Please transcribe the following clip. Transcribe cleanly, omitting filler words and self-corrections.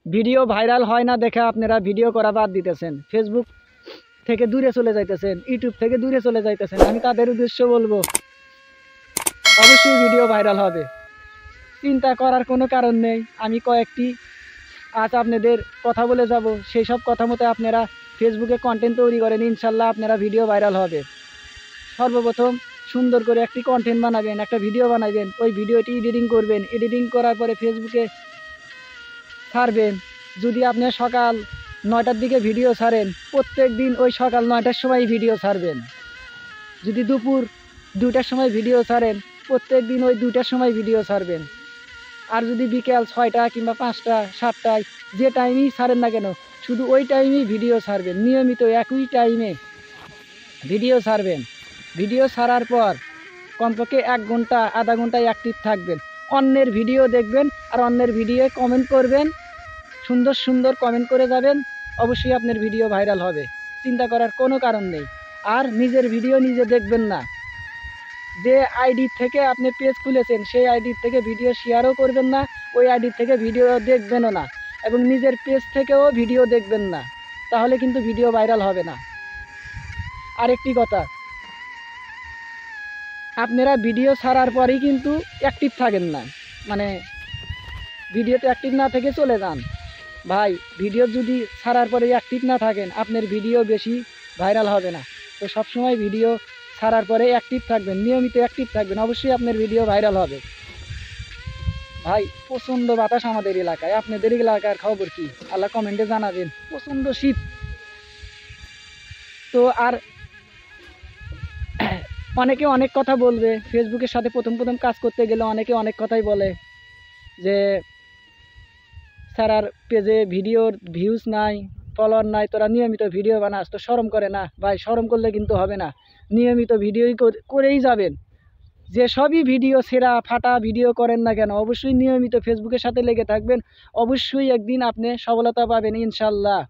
Video viral হয় না দেখে আপনারা ভিডিও করা বাদ দিতেছেন, ফেসবুক থেকে দূরে চলে যাইতেছেন, ইউটিউব থেকে দূরে চলে যাইতেছেন। আমি তাদের উদ্দেশ্য বলবো, অবশ্যই ভিডিও ভাইরাল হবে, চিন্তা করার কোনো কারণ নেই। আমি কয়েকটি আজ আপনাদের কথা বলে যাব, সেই সব কথা মতো আপনারা ফেসবুকে কন্টেন্ট তৈরি করেন, ইনশাল্লাহ আপনারা ভিডিও ভাইরাল হবে। সর্বপ্রথম সুন্দর করে একটি কন্টেন্ট বানাবেন, একটা ভিডিও বানাবেন, ওই ভিডিওটি এডিটিং করবেন, এডিটিং করার পরে ফেসবুকে ছাড়বেন। যদি আপনি সকাল 9টার দিকে ভিডিও ছাড়েন, প্রত্যেক দিন ওই সকাল 9টার সময় ভিডিও ছাড়বেন। যদি দুপুর 2টার সময় ভিডিও ছাড়েন, প্রত্যেক দিন ওই 2টার সময় ভিডিও ছাড়বেন। আর যদি বিকেল 6টা কিংবা 5টা 7টায় যে টাইমেই ছাড়েন না কেন, শুধু ওই টাইমেই ভিডিও ছাড়বেন, নিয়মিত একই টাইমে ভিডিও ছাড়বেন। ভিডিও ছাড়ার পর কমপক্ষে 1 ঘন্টা আধা ঘন্টায় অ্যাক্টিভ থাকবেন, অন্যের ভিডিও দেখবেন আর অন্যের ভিডিওয়ে কমেন্ট করবেন, সুন্দর সুন্দর কমেন্ট করে যাবেন, অবশ্যই আপনার ভিডিও ভাইরাল হবে, চিন্তা করার কোনো কারণ নেই। আর নিজের ভিডিও নিজে দেখবেন না, যে আইডি থেকে আপনি পেজ খুলেছেন সেই আইডি থেকে ভিডিও শেয়ারও করবেন না, ওই আইডি থেকে ভিডিও দেখবেনও না, এবং নিজের পেজ থেকেও ভিডিও দেখবেন না, তাহলে কিন্তু ভিডিও ভাইরাল হবে না। আরেকটি কথা, আপনারা ভিডিও ছাড়ার পরেই কিন্তু অ্যাক্টিভ থাকেন না, মানে ভিডিওতে অ্যাক্টিভ না থেকে চলে যান। ভাই, ভিডিও যদি ছাড়ার পরে অ্যাক্টিভ না থাকেন, আপনার ভিডিও বেশি ভাইরাল হবে না। তো সবসময় ভিডিও ছাড়ার পরে অ্যাক্টিভ থাকবেন, নিয়মিত অ্যাক্টিভ থাকবেন, অবশ্যই আপনার ভিডিও ভাইরাল হবে। ভাই, প্রচণ্ড বাতাস আমাদের এলাকায়, আপনাদের এলাকার খবর কি আল্লাহ কমেন্টে জানাবেন। প্রচণ্ড শীত। তো আর অনেকে অনেক কথা বলবে, ফেসবুকের সাথে প্রথম প্রথম কাজ করতে গেলে অনেকে অনেক কথাই বলে যে স্যার আর পেজে ভিডিওর ভিউজ নাই, ফলোয়ার নাই, তোরা নিয়মিত ভিডিও বানাস, তো শরম করে না? ভাই, শরম করলে কিন্তু হবে না, নিয়মিত ভিডিওই করেই যাবেন। যে সবই ভিডিও ছেঁড়া ফাটা ভিডিও করেন না কেন, অবশ্যই নিয়মিত ফেসবুকের সাথে লেগে থাকবেন, অবশ্যই একদিন আপনি সফলতা পাবেন ইনশাল্লাহ।